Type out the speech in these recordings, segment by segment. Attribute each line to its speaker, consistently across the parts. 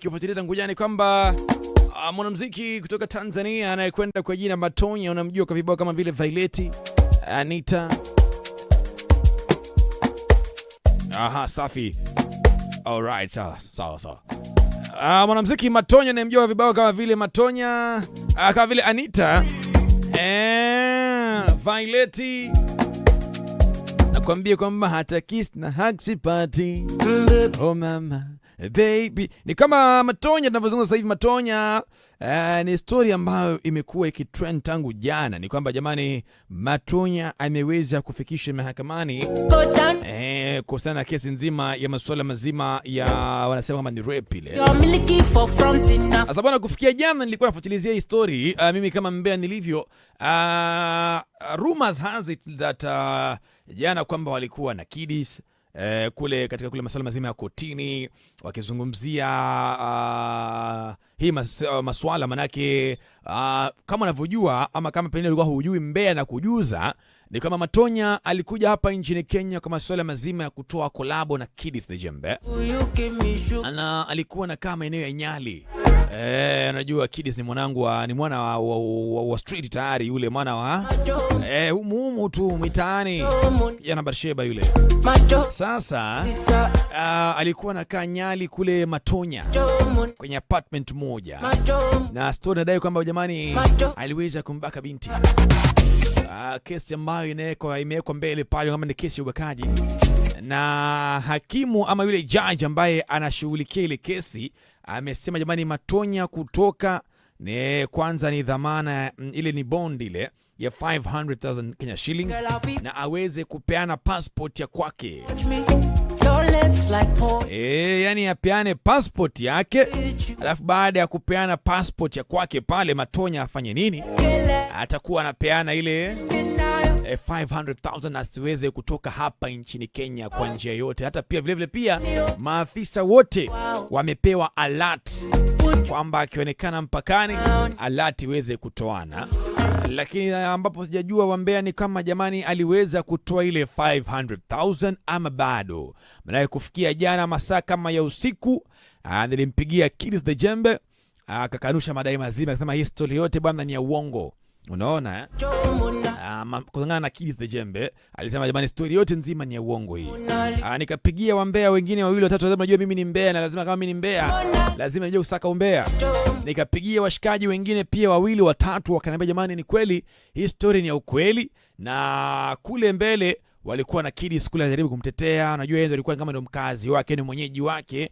Speaker 1: Kifuatilia tangu jana kwamba mwanamuziki kutoka Tanzania anayekwenda kwa jina Matonya, unamjua kwa vibao kama vile Violet, Anita. Aha, safi. Alright, sawa. Mwanamuziki Matonya anayemjua kwa vibao kama vile Matonya, kama vile Anita, Violet. Nakwambia kwamba hata kiss na hug sipati. Oh mama baby. Ni kama Matonya tunavyozungumza sasa hivi. Matonya ni story ambayo imekuwa ikitrend tangu jana. Ni kwamba jamani, Matonya ameweza kufikisha mahakamani kuhusiana na kesi nzima ya masuala mazima ya wanasema kama ni rape ile. Sasa bwana, kufikia jana nilikuwa nafuatilizia hii story mimi kama mbea nilivyo. Rumors has it that jana kwamba walikuwa na kiddies kule katika kule masuala mazima ya kotini wakizungumzia hii masuala, manake kama unavyojua ama kama pengine ulikuwa hujui mbea na kujuza, ni kama Matonya alikuja hapa nchini Kenya kwa masuala mazima ya kutoa kolabo na Kiddies the Jembe. Ana alikuwa na kama eneo ya Nyali. Unajua Kiddies ni mwana wa street tayari, yule mwana wa umumu tu mitaani yana Barsheba yule. Sasa alikuwa anakaa Nyali kule Matonya kwenye apartment moja, na story nadai kwamba jamani aliweza kumbaka binti. Kesi ambayo imewekwa mbele pale kama ni kesi ya ubakaji, na hakimu ama yule judge ambaye anashughulikia ile kesi amesema jamani, Matonya kutoka kwanza ni dhamana ile, ni bond ile ya 500,000 Kenya shillings, na aweze kupeana passport ya kwake. Yani apeane passport yake, alafu baada ya kupeana passport ya kwake pale, Matonya afanye nini? Atakuwa anapeana ile 500,000 asiweze kutoka hapa nchini Kenya kwa njia yote. Hata pia vilevile pia maafisa wote wamepewa alert kwamba akionekana mpakani alert iweze kutoana. Lakini ambapo sijajua wambea ni kama jamani aliweza kutoa ile 500,000 ama bado. Maana kufikia jana masaa kama ya usiku nilimpigia Kiddies the Jembe, akakanusha madai mazima, akasema hii story yote bwana ni ya uongo. Unaona kulingana na Kiddies the Jembe alisema jamani story yote nzima ni ya uongo hii. Nikapigia wambea wengine wawili watatu, lazima najua mimi ni mbea, na lazima kama mimi ni mbea lazima nije usaka umbea. Nikapigia washikaji wengine pia wawili watatu, wakaniambia jamani ni kweli hii story ni ya ukweli, na kule mbele walikuwa na Kiddies kule anajaribu kumtetea. Unajua yeye alikuwa kama ndo mkazi wake, ni mwenyeji wake,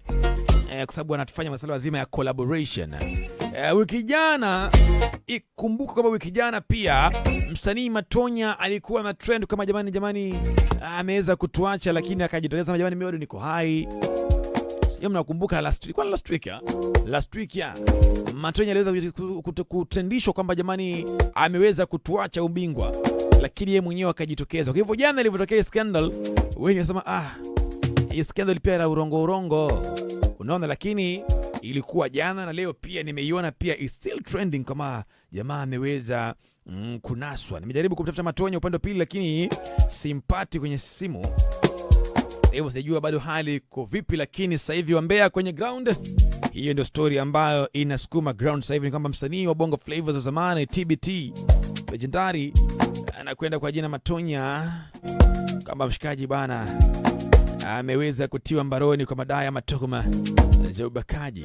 Speaker 1: kwa sababu anatufanya masuala mazima ya collaboration. Wiki jana ikumbuka kwamba wiki jana pia msanii Matonya alikuwa na trend kama jamani ameweza kutuacha, lakini akajitokeza jamani mimi bado niko hai. Sio, mnakumbuka last week Matonya aliweza kutrendishwa kwamba jamani ameweza kutuacha ubingwa, lakini yeye mwenyewe akajitokeza. Kwa hivyo jana ilivyotokea scandal, wengi wanasema hii scandal pia era urongo. Unaona, lakini ilikuwa jana na leo pia nimeiona pia is still trending kama jamaa ameweza kunaswa. Nimejaribu kumtafuta Matonya upande wa pili, lakini simpati kwenye simu. Hebu sijua bado hali iko vipi, lakini sasa hivi wambea kwenye ground. Hiyo ndio story ambayo inasukuma ground sasa hivi, ni kwamba msanii wa Bongo Flavors wa zamani TBT legendary anakwenda kwa jina Matonya, kama mshikaji bana ameweza kutiwa mbaroni kwa madai ya tuhuma za ubakaji.